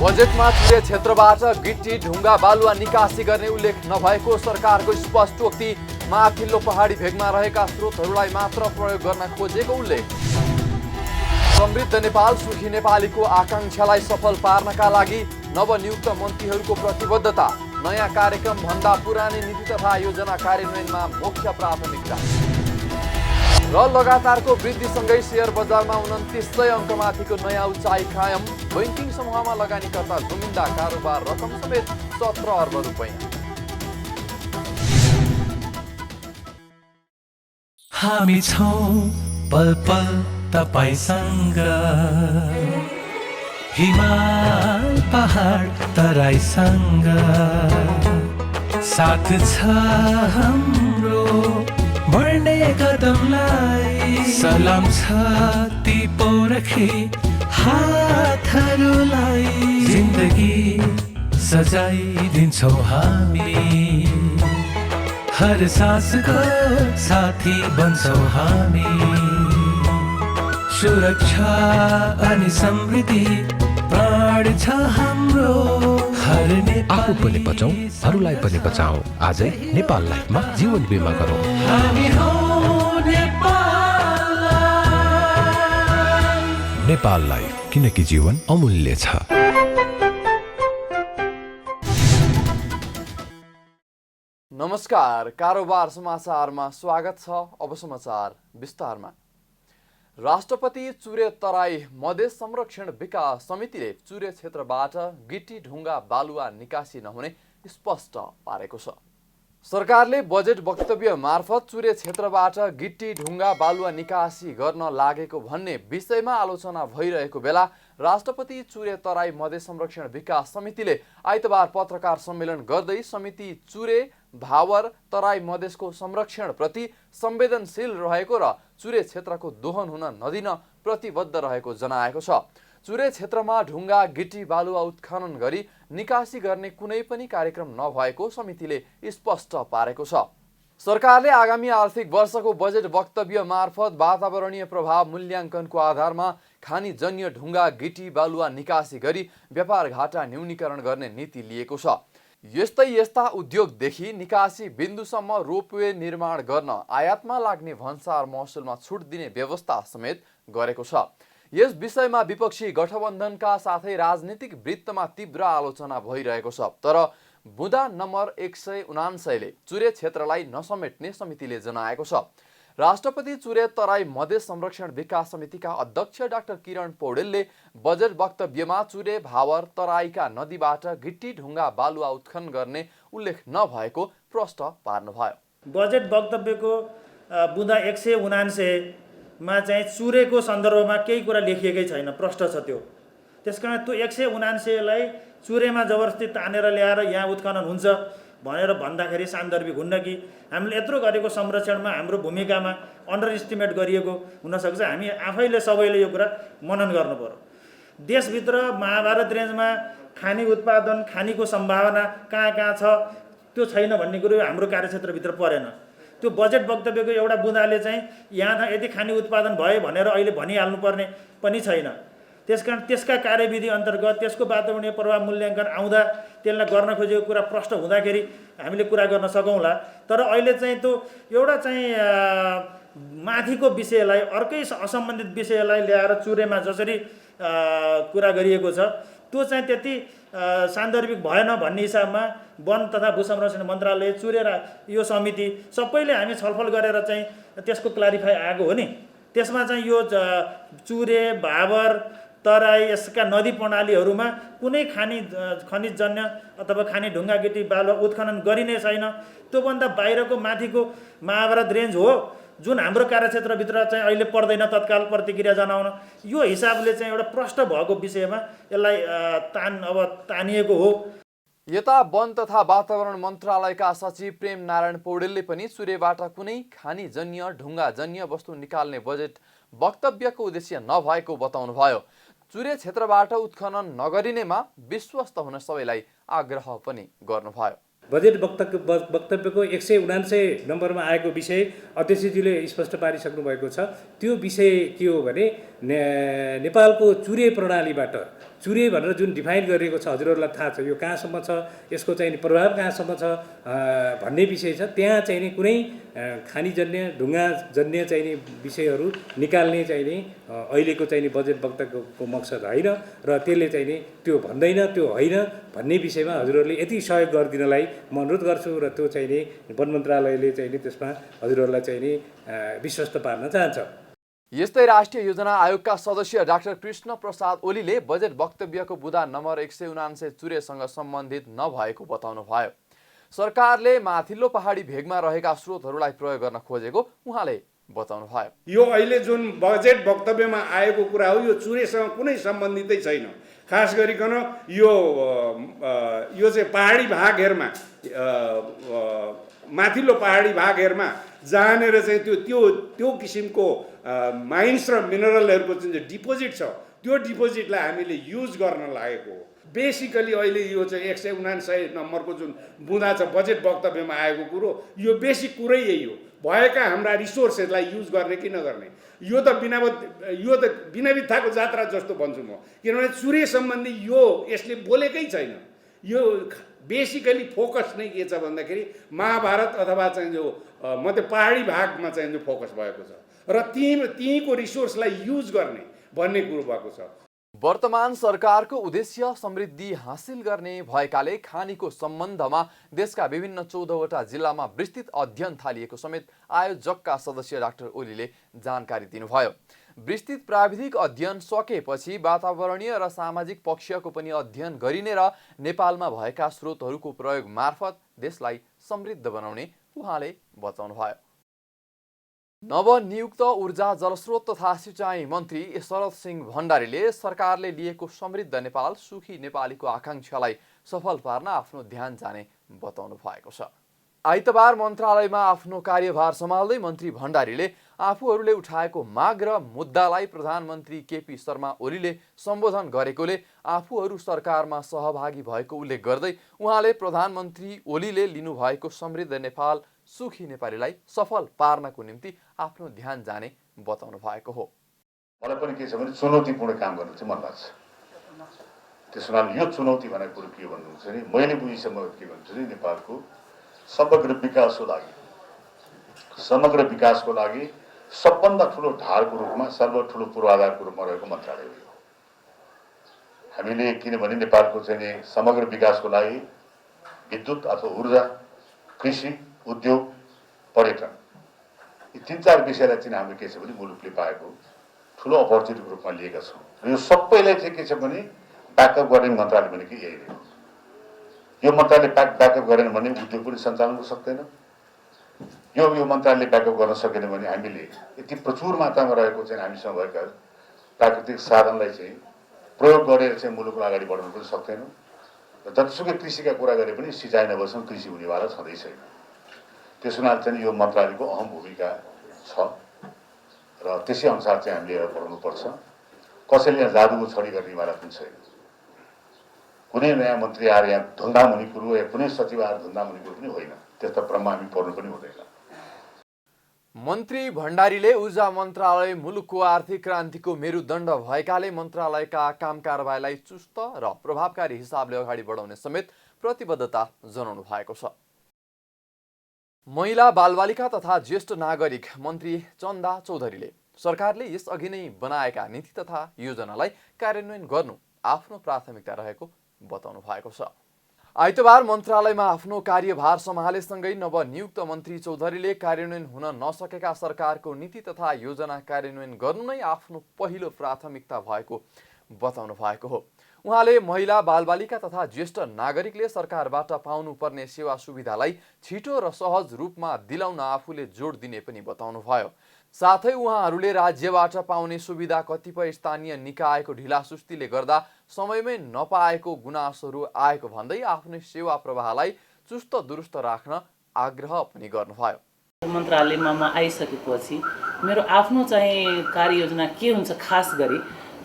बजेटमा चुरे क्षेत्रबाट गिट्टी ढुङ्गा बालुवा निकासी गर्ने उल्लेख नभएको सरकारको स्पष्टोक्ति। माथिल्लो पहाडी भेगमा रहेका स्रोतहरूलाई मात्र प्रयोग गर्न खोजेको उल्लेख। समृद्ध नेपाल सुखी नेपालीको आकांक्षालाई सफल पार्नका लागि नवनियुक्त मन्त्रीहरूको प्रतिबद्धता। नयाँ कार्यक्रम भन्दा पुरानै नीति तथा योजना कार्यान्वयनमा मुख्य प्राथमिकता। र लगातारको वृद्धिसँगै सेयर बजारमा 2900 अङ्कमाथिको नयाँ उचाइ कायम। बैंकिङ समूहमा लगानीकर्ता जुमिन्दा कारोबार रकम समेत 17 अर्ब रुपैयाँ। हामी छौं पल पल तपाईसँग, हिमाल पहाड तराईसँग, साथ छ हाम्रो बढ्ने कदमलाई। सलाम छ ती पोरखे हातहरूलाई, जिन्दगी सजाइदिन्छौँ हामी, हर सासको साथी बन्छौँ हामी। सुरक्षा अनि समृद्धि प्राण छ हाम्रो। आफू पनि बचौं, अरूलाई पनि बचाऊ। आजै नेपाल लाइफमा जीवन बिमा गरौँ। हामी हौं नेपाल लाइफ। नेपाल लाइफ, किनकि जीवन अमूल्य छ। नमस्कार, कारोबार समाचारमा स्वागत छ। अब समाचार विस्तारमा। राष्ट्रपति चुरे तराई मधेस संरक्षण विकास समितिले चुरे क्षेत्रबाट गिट्टी ढुङ्गा बालुवा निकासी नहुने स्पष्ट पारेको छ। सरकारले बजेट वक्तव्य मार्फत चुरे क्षेत्रबाट गिट्टी ढुङ्गा बालुवा निकासी गर्न लागेको भन्ने विषयमा आलोचना भइरहेको बेला राष्ट्रपति चुरे तराई मधेस संरक्षण विकास समितिले आइतबार पत्रकार सम्मेलन गर्दै समिति चुरे भावर तराई मधेसको संरक्षण प्रति संवेदनशील रहेको र चुरे क्षेत्रको दोहन हुन नदिन प्रतिबद्ध रहेको जनाएको छ। चुरे क्षेत्रमा ढुङ्गा गिट्टी बालुवा उत्खनन गरी निकासी गर्ने कुनै पनि कार्यक्रम नभएको समितिले स्पष्ट पारेको छ। सरकारले आगामी आर्थिक वर्षको बजेट वक्तव्य मार्फत वातावरणीय प्रभाव मूल्याङ्कनको आधारमा खानीजन्य ढुङ्गा गिट्टी बालुवा निकासी गरी व्यापार घाटा न्यूनीकरण गर्ने नीति लिएको छ। यस्ता उद्योगदेखि निकासी बिन्दुसम्म रोपवे निर्माण गर्न आयातमा लाग्ने भन्सार महसुलमा छुट दिने व्यवस्था समेत गरेको छ। यस विषयमा विपक्षी गठबन्धनका साथै राजनीतिक वृत्तमा तीव्र आलोचना भइरहेको छ। तर बुँदा नम्बर 179 ले चुरे क्षेत्रलाई नसमेट्ने समितिले जनाएको छ। राष्ट्रपति चुरे तराई मधेस संरक्षण विकास समितिका अध्यक्ष डाक्टर किरण पौडेलले बजेट वक्तव्यमा चुरे भावर तराईका नदीबाट गिट्टी ढुङ्गा बालुवा उत्खनन गर्ने उल्लेख नभएको प्रश्न पार्नुभयो। बजेट वक्तव्यको बुँदा 179 मा चाहिँ चुरेको सन्दर्भमा केही कुरा लेखिएकै छैन, प्रश्न छ त्यो। त्यसकारण त्यो 179 लाई चुरेमा जबरजस्ती तानेर ल्याएर यहाँ उत्खनन हुन्छ भनेर भन्दाखेरि सान्दर्भिक हुन्न कि हामीले यत्रो गरेको संरक्षणमा हाम्रो भूमिकामा अन्डर एस्टिमेट गरिएको हुनसक्छ। हामी आफैले सबैले यो कुरा मनन गर्नु पर्यो। देशभित्र महाभारत रेन्जमा खानी उत्पादन, खानीको सम्भावना कहाँ छ त्यो छैन भन्ने कुरो हाम्रो कार्यक्षेत्रभित्र परेन। त्यो बजेट वक्तव्यको एउटा बुँदाले चाहिँ यहाँ यदि खानी उत्पादन भयो भनेर अहिले भनिहाल्नुपर्ने पनि छैन। त्यसकारण त्यसका कार्यविधि अन्तर्गत त्यसको वातावरणीय प्रभाव मूल्याङ्कन आउँदा त्यसलाई गर्न खोजेको कुरा प्रश्न हुँदाखेरि हामीले कुरा गर्न सकौँला। तर अहिले चाहिँ त्यो एउटा चाहिँ माथिको विषयलाई, अर्कै असम्बन्धित विषयलाई ल्याएर चुरेमा जसरी कुरा गरिएको छ त्यो चाहिँ त्यति सान्दर्भिक भएन भन्ने हिसाबमा वन तथा भू संरक्षण मन्त्रालय, चुरे यो समिति सबैले हामी छलफल गरेर चाहिँ त्यसको क्लारिफाई आएको हो नि। त्यसमा चाहिँ यो चुरे भावर तराई यसका नदी प्रणालीहरूमा कुनै खनिजजन्य अथवा खानी ढुङ्गा गिट्टी बालुवा उत्खनन गरिने छैन। त्योभन्दा बाहिरको माथिको महाभारत रेन्ज हो जुन हाम्रो कार्यक्षेत्रभित्र चाहिँ अहिले पर्दैन तत्काल प्रतिक्रिया जनाउन। यो हिसाबले चाहिँ एउटा प्रश्न भएको विषयमा यसलाई तानिएको हो। यता वन तथा वातावरण मन्त्रालयका सचिव प्रेम नारायण पौडेलले पनि चुरेबाट कुनै खानीजन्य ढुङ्गाजन्य वस्तु निकाल्ने बजेट वक्तव्यको उद्देश्य नभएको बताउनुभयो। चुरे क्षेत्रबाट उत्खनन नगरिनेमा विश्वस्त हुन सबैलाई आग्रह पनि गर्नुभयो। बजेट वक्तव्यको 179 नम्बरमा आएको विषय अध्यक्षजीले स्पष्ट पारिसक्नु भएको छ। त्यो विषय के हो भने नेपालको चुरे प्रणालीबाट चुरे भनेर जुन डिफाइन गरिएको छ हजुरहरूलाई थाहा छ, यो कहाँसम्म छ, यसको चाहिँ प्रभाव कहाँसम्म छ भन्ने विषय छ। त्यहाँ चाहिँ नि कुनै खानीजन्य ढुङ्गाजन्य चाहिँ नि विषयहरू निकाल्ने चाहिँ नि अहिलेको चाहिँ नि बजेट वक्तव्यको मकसद होइन र त्यसले चाहिँ नि त्यो भन्दैन, त्यो होइन भन्ने विषयमा हजुरहरूले यति सहयोग गरिदिनलाई म अनुरोध गर्छु र त्यो चाहिँ नि वन मन्त्रालयले चाहिँ नि त्यसमा हजुरहरूलाई चाहिँ नि विश्वस्त पार्न चाहन्छ। यस्तै राष्ट्रिय योजना आयोगका सदस्य डाक्टर कृष्ण प्रसाद ओलीले बजेट वक्तव्यको बुँदा नम्बर 179 चुरेसँग सम्बन्धित नभएको बताउनुभयो। सरकारले माथिल्लो पहाडी भेगमा रहेका स्रोतहरूलाई प्रयोग गर्न खोजेको उहाँले बताउनुभयो। यो अहिले जुन बजेट वक्तव्यमा आएको कुरा हो, यो चुरेसँग कुनै सम्बन्धितै छैन। खास गरिकन यो चाहिँ पहाडी भागहरूमा माथिल्लो पहाडी भागहरूमा जहाँनिर चाहिँ त्यो किसिमको माइन्स र मिनरलहरूको जुन चाहिँ डिपोजिट छ, त्यो डिपोजिटलाई हामीले युज गर्न लागेको हो। बेसिकली अहिले यो चाहिँ 179 नम्बरको जुन बुँदा छ बजेट वक्तव्यमा आएको कुरो, यो बेसिक कुरै यही हो। भएका हाम्रा रिसोर्सेसलाई युज गर्ने कि नगर्ने, यो त बिना बित्थाको जात्रा जस्तो भन्छु म। किनभने चुरे सम्बन्धी यसले बोलेकै छैन। यो बेसिकली फोकस नै के छ भन्दाखेरि महाभारत अथवा चाहिँ जो मध्य पहाडी भागमा चाहिँ जो फोकस भएको छ र त्यहीँको रिसोर्सलाई युज गर्ने भन्ने कुरो भएको छ। वर्तमान सरकारको उद्देश्य समृद्धि हासिल गर्ने भएकाले खानीको सम्बन्धमा देशका विभिन्न 14वटा जिल्लामा विस्तृत अध्ययन थालिएको समेत आयोजकका सदस्य डाक्टर ओलीले जानकारी दिनुभयो। विस्तृत प्राविधिक अध्ययन सकेपछि वातावरणीय र सामाजिक पक्षको पनि अध्ययन गरिने र नेपालमा भएका स्रोतहरूको प्रयोग मार्फत देशलाई समृद्ध बनाउने उहाँले बताउनुभयो। नवनियुक्त ऊर्जा जलस्रोत तथा सिंचाई मन्त्री शरद सिंह भण्डारीले सरकारले लिएको समृद्ध नेपाल सुखी नेपालीको आकांक्षालाई सफल पार्न आफ्नो ध्यान जाने बताउनु भएको छ। आइतबार मन्त्रालयमा आफ्नो कार्यभार सम्हाल्दै मन्त्री भण्डारीले आफूहरूले उठाएको माग र मुद्दालाई प्रधानमन्त्री केपी शर्मा ओलीले सम्बोधन गरेकोले आफूहरू सरकारमा सहभागी भएको उल्लेख गर्दै उहाँले प्रधानमन्त्री ओलीले लिनुभएको समृद्ध नेपाल सुखी नेपालीलाई सफल पार्नको निम्ति आफ्नो ध्यान जाने बताउनु भएको हो। मलाई पनि के छ भने चुनौतीपूर्ण काम गर्न चाहिँ मन लाग्छ। त्यसो हुनाले यो चुनौती भनेको कुरो के भन्नुहुन्छ नि, मैले बुझिसम्म के भन्छु नि, नेपालको समग्र विकासको लागि सबभन्दा ठुलो ढालको रूपमा सर्वठुलो पूर्वाधारको रूपमा रहेको मन्त्रालय हो। हामीले किनभने नेपालको चाहिँ समग्र विकासको लागि विद्युत अथवा ऊर्जा, कृषि, उद्योग, पर्यटन यी 3-4 विषयलाई चाहिँ हामीले के छ भने मुलुकले पाएको ठुलो अपर्च्युनिटीको रूपमा लिएका छौँ। र यो सबैलाई चाहिँ के छ भने ब्याकअप गर्ने मन्त्रालय भनेको यही हो। यो मन्त्रालयले ब्याकअप गरेन भने उद्योग पनि सञ्चालन गर्न सक्दैन। यो मन्त्रालयले ब्याकअप गर्न सकेन भने हामीले यति प्रचुर मात्रामा रहेको चाहिँ हामीसँग भएका प्राकृतिक साधनलाई चाहिँ प्रयोग गरेर चाहिँ मुलुकलाई अगाडि बढाउन पनि सक्दैनौँ। र जतिसुकै कृषिका कुरा गरे पनि सिँचाइ नभएसम्म कृषि हुनेवाला छँदै छैन। त्यसो हुनाले चाहिँ यो मन्त्रालयको अहम भूमिका छ र त्यसै अनुसार चाहिँ हामीले हेरेर बढाउनुपर्छ। कसैले यहाँ जादुको छडी गर्नेवाला पनि छैन। कुनै नयाँ मन्त्री आएर यहाँ धुमधाम हुने कुरो या कुनै सचिव आएर धुमधाम हुने कुरो पनि होइन। त्यस्ता भ्रममा हामी पर्नु पनि हुँदैन। मन्त्री भण्डारीले ऊर्जा मन्त्रालय मुलुकको आर्थिक क्रान्तिको मेरुदण्ड भएकाले मन्त्रालयका काम कारबाहीलाई चुस्त र प्रभावकारी हिसाबले अगाडि बढाउने समेत प्रतिबद्धता जनाउनु भएको छ। महिला बालबालिका तथा ज्येष्ठ नागरिक मन्त्री चन्दा चौधरीले सरकारले यसअघि नै बनाएका नीति तथा योजनालाई कार्यान्वयन गर्नु आफ्नो प्राथमिकता रहेको बताउनु भएको छ। आइतबार मन्त्रालयमा आफ्नो कार्यभार सम्हालेसँगै नवनियुक्त मन्त्री चौधरीले कार्यान्वयन हुन नसकेका सरकारको नीति तथा योजना कार्यान्वयन गर्नु नै आफ्नो पहिलो प्राथमिकता भएको बताउनु भएको हो। उहाँले महिला बालबालिका तथा ज्येष्ठ नागरिकले सरकारबाट पाउनुपर्ने सेवा सुविधालाई छिटो र सहज रूपमा दिलाउन आफूले जोड दिने पनि बताउनुभयो। साथै उहाँहरूले राज्यबाट पाउने सुविधा कतिपय स्थानीय निकायको ढिलासुस्तीले गर्दा समयमै नपाएको गुनासोहरू आएको भन्दै आफ्नै सेवा प्रवाहलाई चुस्त दुरुस्त राख्न आग्रह पनि गर्नुभयो। मन्त्रालयमा म आइसकेपछि मेरो आफ्नो चाहिँ कार्ययोजना के हुन्छ, खास गरी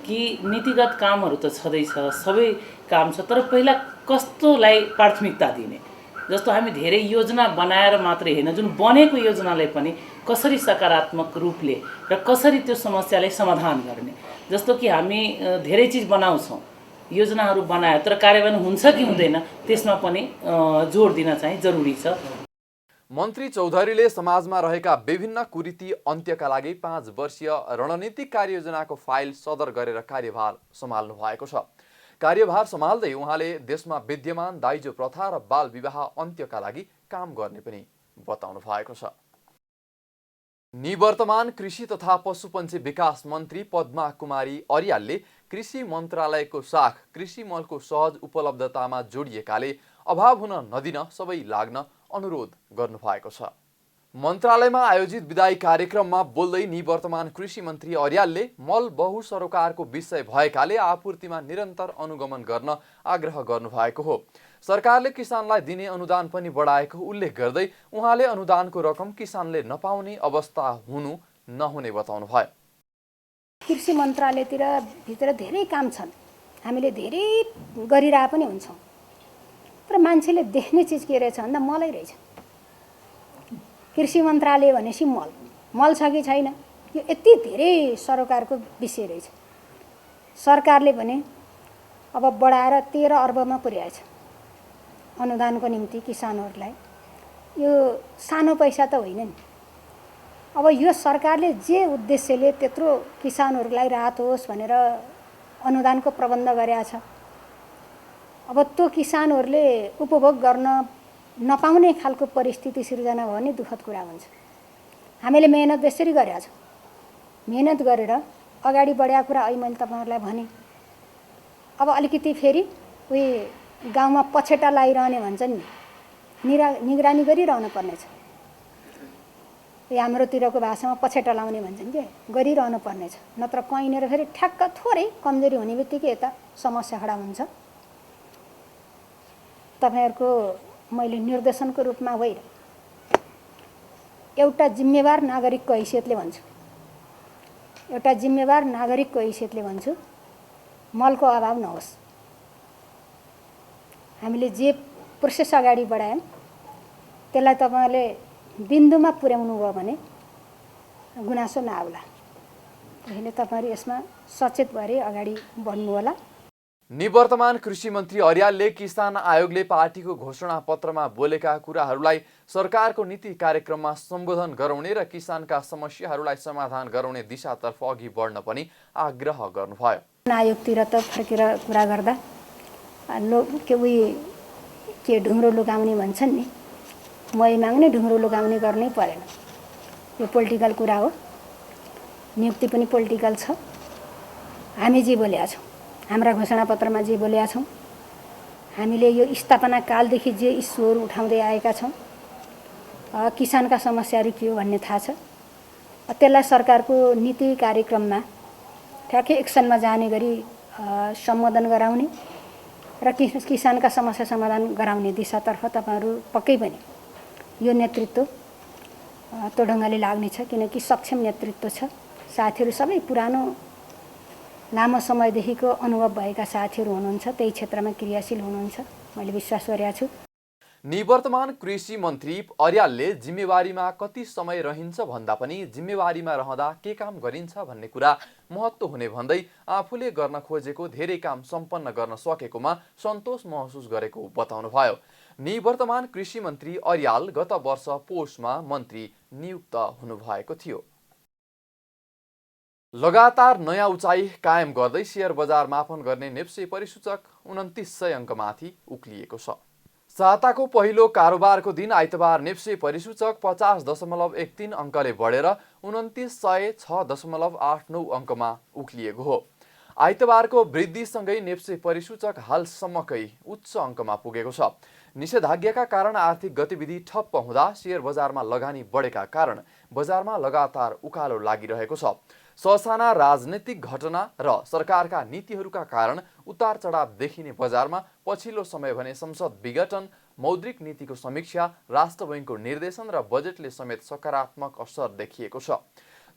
कि नीतिगत कामहरू त छँदैछ, सबै काम छ, तर पहिला कस्तोलाई प्राथमिकता दिने। जस्तो हामी धेरै योजना बनाएर मात्रै होइन, जुन बनेको योजनालाई पनि कसरी सकारात्मक रूपले र कसरी त्यो समस्यालाई समाधान गर्ने। जस्तो कि हामी धेरै चिज बनाउँछौँ योजनाहरू बनायो तर कार्यान्वयन हुन्छ कि हुँदैन त्यसमा पनि जोड दिन चाहिँ जरुरी छ। मन्त्री चौधरीले समाजमा रहेका विभिन्न कुरीति अन्त्यका लागि 5 वर्षीय रणनीतिक कार्ययोजनाको फाइल सदर गरेर कार्यभार सम्हाल्नु भएको छ। कार्यभार सम्हाल्दै उहाँले देशमा विद्यमान दाइजो प्रथा र बाल विवाह अन्त्यका लागि काम गर्ने पनि बताउनु भएको छ। निवर्तमान कृषि तथा पशुपन्छी विकास मन्त्री पद्मा कुमारी अर्यालले कृषि मन्त्रालयको साख कृषि मलको सहज उपलब्धतामा जोडिएकाले अभाव हुन नदिन सबै लाग्न अनुरोध गर्नुभएको छ। मन्त्रालयमा आयोजित विदायी कार्यक्रममा बोल्दै निवर्तमान कृषि मन्त्री अर्यालले मल बहुसरोकारको विषय भएकाले आपूर्तिमा निरन्तर अनुगमन गर्न आग्रह गर्नुभएको हो। सरकारले किसानलाई दिने अनुदान पनि बढाएको उल्लेख गर्दै उहाँले अनुदानको रकम किसानले नपाउने अवस्था हुनु नहुने बताउनुभयो। कृषि मन्त्रालयतिर भित्र धेरै काम छन्, हामीले धेरै गरिरहे पनि हुन्छौँ, तर मान्छेले देख्ने चिज के रहेछ भन्दा मलै रहेछ। कृषि मन्त्रालय भनेपछि मल छ कि छैन यो यति धेरै सरकारको विषय रहेछ। सरकारले भने अब बढाएर 13 अर्बमा पुर्याएछ अनुदानको निम्ति किसानहरूलाई। यो सानो पैसा त होइन नि। अब यो सरकारले जे उद्देश्यले त्यत्रो किसानहरूलाई राहत होस् भनेर अनुदानको प्रबन्ध गरेको छ, अब त्यो किसानहरूले उपभोग गर्न नपाउने खालको परिस्थिति सिर्जना भयो भने दुःखद कुरा हुन्छ। हामीले मेहनत बेसरी गरेका छौँ, मेहनत गरेर अगाडि बढेको कुरा अहिले मैले तपाईँहरूलाई भने। अब अलिकति फेरि उही गाउँमा पछेटा लगाइरहने भन्छ नि, निगरानी गरिरहनु पर्नेछ। हाम्रोतिरको भाषामा पछेटा लाउने भन्छन् कि गरिरहनु पर्नेछ, नत्र कहीँनिर फेरि ठ्याक्क थोरै कमजोरी हुने बित्तिकै यता समस्या खडा हुन्छ। तपाईँहरूको मैले निर्देशनको रूपमा होइन एउटा जिम्मेवार नागरिकको हैसियतले भन्छु, एउटा जिम्मेवार नागरिकको हैसियतले भन्छु, मलको अभाव नहोस्। हामीले जे प्रोसेस अगाडि बढायौँ त्यसलाई तपाईँले बिन्दुमा पुर्याउनु भयो भने गुनासो नआउला। त्यसैले तपाईँहरू यसमा सचेत भएर अगाडि बढ्नु होला। निवर्तमान कृषि मन्त्री अर्यालले किसान आयोगले पार्टीको घोषणा पत्रमा बोलेका कुराहरूलाई सरकारको नीति कार्यक्रममा सम्बोधन गराउने र किसानका समस्याहरूलाई समाधान गराउने दिशातर्फ अघि बढ्न पनि आग्रह गर्नुभयो। आयोगतिर त फर्केर कुरा गर्दा के ढुङ्ग्रो लुकाउने भन्छन् नि, मै माग्ने ढुङ्ग्रो लुकाउने गर्नै परेन। यो पोलिटिकल कुरा हो, नियुक्ति पनि पोलिटिकल छ। हामी जे बोलेका छौँ, हाम्रा घोषणापत्रमा जे बोलेका छौँ, हामीले यो स्थापना कालदेखि जे इस्युहरू उठाउँदै आएका छौँ, किसानका समस्याहरू के हो भन्ने थाहा छ। त्यसलाई सरकारको नीति कार्यक्रममा ठ्याक्कै एक्सनमा जाने गरी सम्बोधन गराउने र किसानका समस्या समाधान गराउने दिशातर्फ तपाईँहरू पक्कै पनि यो नेतृत्व त्यो ढङ्गले लाग्नेछ, किनकि सक्षम नेतृत्व छ। साथीहरू सबै पुरानो लामो समयदेखिको अनुभव भएका साथीहरू हुनुहुन्छ, त्यही क्षेत्रमा क्रियाशील हुनुहुन्छ, मैले विश्वास गरेका छु। निवर्तमान कृषि मन्त्री अर्यालले जिम्मेवारीमा कति समय रहन्छ भन्दा पनि जिम्मेवारीमा रहँदा के काम गरिन्छ भन्ने कुरा महत्त्व हुने भन्दै आफूले गर्न खोजेको धेरै काम सम्पन्न गर्न सकेकोमा सन्तोष महसुस गरेको बताउनुभयो। निवर्तमान कृषि मन्त्री अर्याल गत वर्ष पौषमा मन्त्री नियुक्त हुनुभएको थियो। लगातार नयाँ उचाइ कायम गर्दै शेयर बजार मापन गर्ने नेप्से परिसूचक 2900 अङ्कमाथि उक्लिएको छ। साताको पहिलो कारोबारको दिन आइतबार नेप्से परिसूचक 50.13 अङ्कले बढेर 2906.89 अङ्कमा उक्लिएको हो। आइतबारको वृद्धिसँगै नेप्से परिसूचक हालसम्मकै उच्च अङ्कमा पुगेको छ। निषेधाज्ञाका कारण आर्थिक गतिविधि ठप्प हुँदा शेयर बजारमा लगानी बढेका कारण बजारमा लगातार उकालो लागिरहेको छ। ससाना राजनीतिक घटना र सरकारका नीतिहरूका कारण उतार चढाव देखिने बजारमा पछिल्लो समय भने संसद विघटन, मौद्रिक नीतिको समीक्षा, राष्ट्र बैङ्कको निर्देशन र बजेटले समेत सकारात्मक असर देखिएको छ,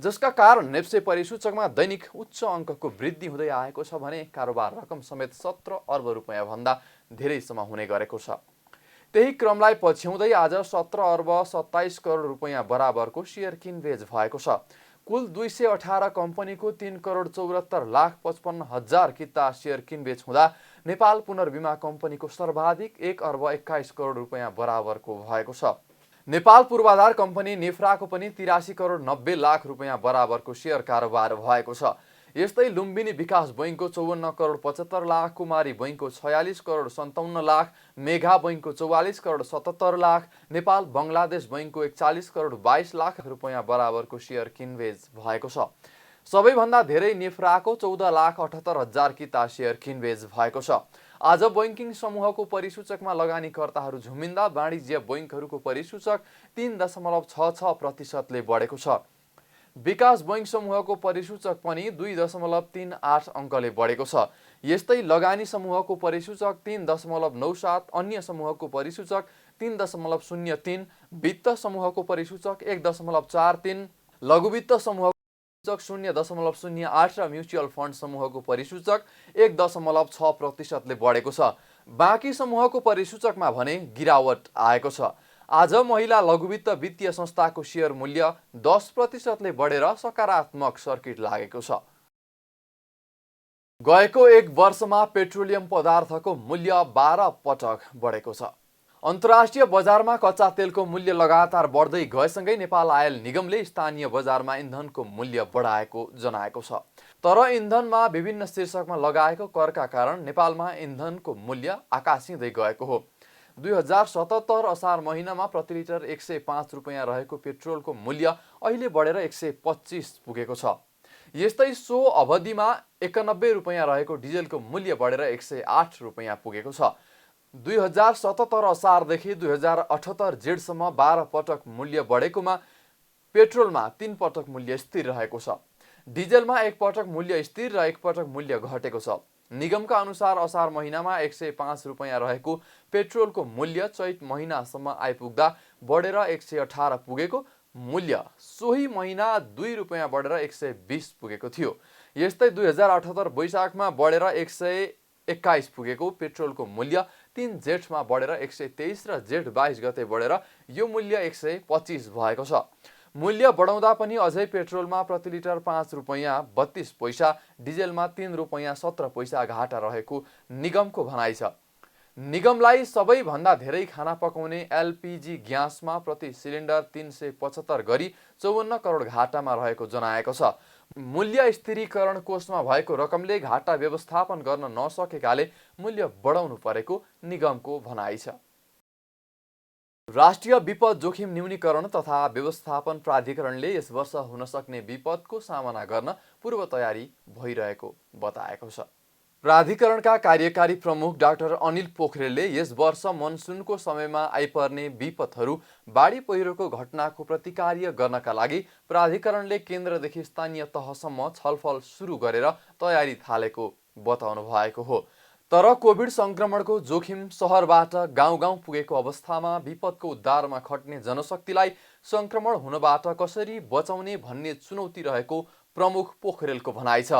जसका कारण नेप्से परिसूचकमा दैनिक उच्च अङ्कको वृद्धि हुँदै आएको छ भने कारोबार रकम समेत 17 अर्ब रुपैयाँ भन्दा धेरैसम्म हुने गरेको छ। त्यही क्रमलाई पछ्याउँदै आज 17 अर्ब 27 करोड रुपैयाँ बराबरको शेयर किनबेच भएको छ। कुल 218 कम्पनीको 3,74,55,000 किता सेयर किनबेच हुँदा नेपाल पुनर्बिमा कम्पनीको सर्वाधिक 1,21 करोड रुपैयाँ बराबरको भएको छ। नेपाल पूर्वाधार कम्पनी नेफ्राको पनि 83 करोड 90 लाख रुपैयाँ बराबरको सेयर कारोबार भएको छ। यस्तै लुम्बिनी विकास बैङ्कको 54 करोड 75 लाख, कुमारी बैङ्कको 46 करोड 57 लाख, मेघा बैङ्कको 44 करोड 77 लाख, नेपाल बङ्गलादेश बैङ्कको 41 करोड 22 लाख रुपैयाँ बराबरको सेयर किनबेच भएको छ। सबैभन्दा धेरै नेफ्राको 14,78,000 किता सेयर किनबेच भएको छ। आज बैंकिङ समूहको परिसूचकमा लगानीकर्ताहरू झुमिन्दा वाणिज्य बैङ्कहरूको परिसूचक 3.66% बढेको छ। विकास बैङ्क समूहको परिसूचक पनि 2.38 अङ्कले बढेको छ। यस्तै लगानी समूहको परिसूचक 3.97, अन्य समूहको परिसूचक 3.03, वित्त समूहको परिसूचक 1.43, लघुवित्त समूहको परिसूचक 0.08 र म्युचुअल फन्ड समूहको परिसूचक 1.6% बढेको छ। बाँकी समूहको परिसूचकमा भने गिरावट आएको छ। आज महिला लघुवित्त वित्तीय संस्थाको सेयर मूल्य 10% बढेर सकारात्मक सर्किट लागेको छ। गएको 1 वर्षमा पेट्रोलियम पदार्थको मूल्य 12 पटक बढेको छ। अन्तर्राष्ट्रिय बजारमा कच्चा तेलको मूल्य लगातार बढ्दै गएसँगै नेपाल आयल निगमले स्थानीय बजारमा इन्धनको मूल्य बढाएको जनाएको छ। तर इन्धनमा विभिन्न शीर्षकमा लगाएको करका कारण नेपालमा इन्धनको मूल्य आकाशिँदै गएको हो। 2077 असार महिनामा प्रति लिटर 105 रुपैयाँ रहेको पेट्रोलको मूल्य अहिले बढेर 125 पुगेको छ। यस्तै सो अवधिमा 91 रुपैयाँ रहेको डिजेलको मूल्य बढेर 108 रुपैयाँ पुगेको छ। 2077 असारदेखि 2078 जेठसम्म 12 पटक मूल्य बढेकोमा पेट्रोलमा 3 पटक मूल्य स्थिर रहेको छ। डिजेलमा 1 पटक मूल्य स्थिर र 1 पटक मूल्य घटेको छ। निगमका अनुसार असार महिनामा 105 रुपैयाँ रहेको पेट्रोलको मूल्य चैत महिनासम्म आइपुग्दा बढेर 118 पुगेको मूल्य सोही महिना 2 रुपैयाँ बढेर 120 पुगेको थियो। यस्तै 2078 वैशाखमा बढेर 121 पुगेको पेट्रोलको मूल्य 3 जेठमा बढेर 123 र जेठ 22 गते बढेर यो मूल्य 125 भएको छ। मूल्य बढाउँदा पनि अझै पेट्रोलमा प्रति लिटर 5 रुपैयाँ 32 पैसा, डिजेलमा 3 रुपैयाँ 17 पैसा घाटा रहेको निगमको भनाइ छ। निगमलाई सबैभन्दा धेरै खाना पकाउने एलपीजी ग्यासमा प्रति सिलिन्डर 375 गरी 54 करोड घाटामा रहेको जनाएको छ। मूल्य स्थिरीकरण कोषमा भएको रकमले घाटा व्यवस्थापन गर्न नसकेकाले मूल्य बढाउनु परेको निगमको भनाइ छ। राष्ट्रिय विपद जोखिम न्यूनीकरण तथा व्यवस्थापन प्राधिकरणले यस वर्ष हुन सक्ने विपदको सामना गर्न पूर्व तयारी भइरहेको बताएको छ। प्राधिकरणका कार्यकारी प्रमुख डाक्टर अनिल पोखरेलले यस वर्ष मनसुनको समयमा आइपर्ने विपदहरू बाढी पहिरोको घटनाको प्रतिकार्य गर्नका लागि प्राधिकरणले केन्द्रदेखि स्थानीय तहसम्म छलफल सुरु गरेर तयारी थालेको बताउनु भएको हो। तर कोभिड संक्रमणको जोखिम सहरबाट गाउँ-गाउँ पुगेको अवस्थामा विपदको उद्धारमा खट्ने जनशक्तिलाई संक्रमण हुनबाट कसरी बचाउने भन्ने चुनौती रहेको प्रमुख पोखरेलको भनाइ छ।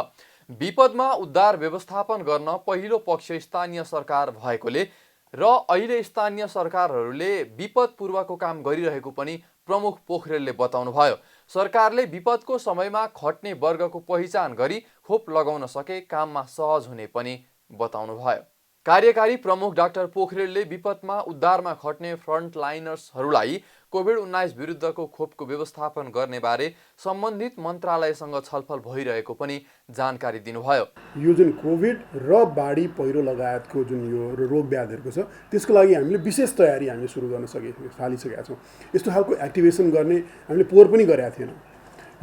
विपदमा उद्धार व्यवस्थापन गर्न पहिलो पक्ष स्थानीय सरकार भएकोले र अहिले स्थानीय सरकारहरूले विपद पूर्वको काम गरिरहेको पनि प्रमुख पोखरेलले बताउनुभयो। सरकारले विपदको समयमा खट्ने वर्गको पहिचान गरी खोप लगाउन सके काममा सहज हुने पनि बताउनुभयो। कार्यकारी प्रमुख डाक्टर पोखरेलले विपदमा उद्धारमा खट्ने फ्रन्टलाइनर्सहरूलाई कोभिड-19 विरुद्धको खोपको व्यवस्थापन गर्ने बारे सम्बन्धित मन्त्रालयसँग छलफल भइरहेको पनि जानकारी दिनुभयो। यो जुन कोभिड र बाढी पहिरो लगायतको जुन यो रोग व्याधिहरूको छ त्यसको लागि हामीले विशेष तयारी हामी सुरु गर्न थालिसकेका छौँ। यस्तो खालको एक्टिभेसन गर्ने हामीले पोहोर पनि गरेका थिएनौँ।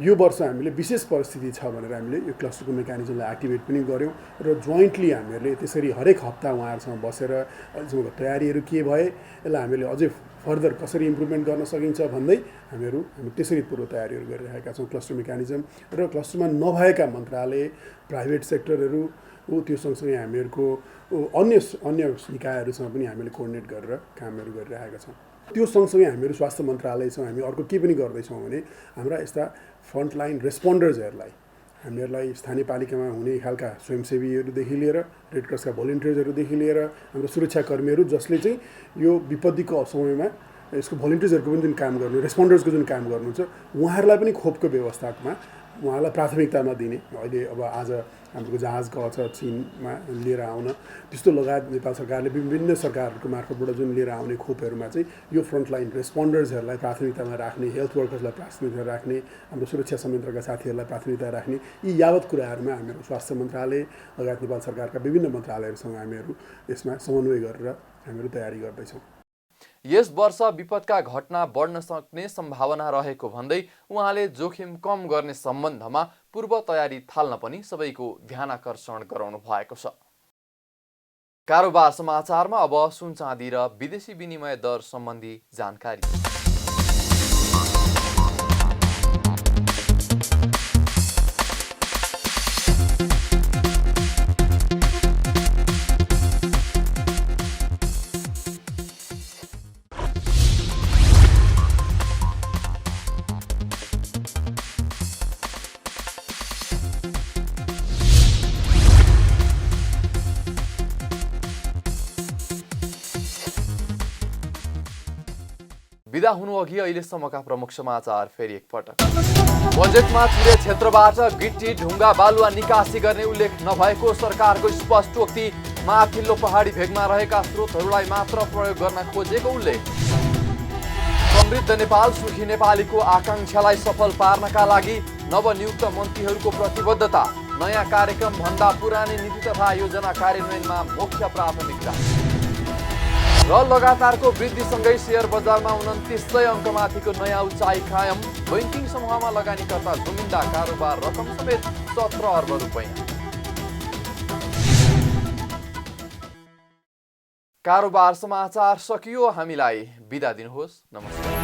यो वर्ष हामीले विशेष परिस्थिति छ भनेर हामीले यो क्लस्टरको मेकानिजमलाई एक्टिभेट पनि गऱ्यौँ र जोइन्टली हामीहरूले त्यसरी हरेक हप्ता उहाँहरूसँग बसेर अहिलेसम्मको तयारीहरू के भए यसलाई हामीले अझै फर्दर कसरी इम्प्रुभमेन्ट गर्न सकिन्छ भन्दै हामी त्यसरी पूर्व तयारीहरू गरिरहेका छौँ। क्लस्टर मेकानिजम र क्लस्टरमा नभएका मन्त्रालय, प्राइभेट सेक्टरहरू त्यो सँगसँगै हामीहरूको अन्य निकायहरूसँग पनि हामीले कोअर्डिनेट गरेर कामहरू गरिरहेका छौँ। त्यो सँगसँगै हामीहरू स्वास्थ्य मन्त्रालयसँग हामी अर्को के पनि गर्दैछौँ भने हाम्रा यस्ता फ्रन्टलाइन रेस्पोन्डर्सहरूलाई हामीहरूलाई स्थानीय पालिकामा हुने खालका स्वयंसेवीहरूदेखि लिएर रेड क्रसका भोलिन्टियर्सहरूदेखि लिएर हाम्रो सुरक्षाकर्मीहरू जसले चाहिँ यो विपत्तिको समयमा यसको भोलिन्टियर्सहरूको पनि जुन काम गर्नु रेस्पोन्डर्सको जुन काम गर्नुहुन्छ उहाँहरूलाई पनि खोपको व्यवस्थामा उहाँलाई प्राथमिकतामा दिने अहिले अब आज हाम्रो जहाज गएको छ चीनमा लिएर आउन त्यस्तो लगायत नेपाल सरकारले विभिन्न सरकारहरूको मार्फतबाट जुन लिएर आउने खोपहरूमा चाहिँ यो फ्रन्टलाइन रेस्पोन्डर्सहरूलाई प्राथमिकतामा राख्ने हेल्थ वर्कर्सलाई प्राथमिकता राख्ने हाम्रो सुरक्षा संयन्त्रका साथीहरूलाई प्राथमिकता राख्ने यी यावत कुराहरूमा हामीहरू स्वास्थ्य मन्त्रालय लगायत नेपाल सरकारका विभिन्न मन्त्रालयहरूसँग हामीहरू यसमा समन्वय गरेर हामीहरू तयारी गर्दैछौँ। यस वर्ष विपदका घटना बढ्न सक्ने सम्भावना रहेको भन्दै उहाँले जोखिम कम गर्ने सम्बन्धमा पूर्व तयारी थाल्न पनि सबैको ध्यानाकर्षण गराउनु भएको छ। कारोबार समाचारमा अब सुन चाँदी र विदेशी विनिमय दर सम्बन्धी जानकारी। बिदा हुनु अघि अहिलेसम्मका प्रमुख समाचार फेरि एकपटक। बजेटमा चुरे क्षेत्रबाट गिट्टी ढुङ्गा बालुवा निकासी गर्ने उल्लेख नभएको सरकारको स्पष्टोक्ति। माथिल्लो पहाडी भेगमा रहेका स्रोतहरूलाई मात्र प्रयोग गर्न खोजेको उल्लेख। समृद्ध नेपाल सुखी नेपालीको आकांक्षालाई सफल पार्नका लागि नवनियुक्त मन्त्रीहरूको प्रतिबद्धता। नयाँ कार्यक्रम भन्दा पुरानै नीति तथा योजना कार्यान्वयनमा मुख्य प्राथमिकता। र लगातारको वृद्धिसँगै सेयर बजारमा 2900 अङ्कमाथिको नयाँ उचाइ कायम। बैंकिङ समूहमा लगानीकर्ता जुमिन्दा कारोबार रकम समेत 17 अर्ब रुपैयाँ। कारोबार समाचार सकियो। हामीलाई बिदा दिनुहोस्। नमस्कार।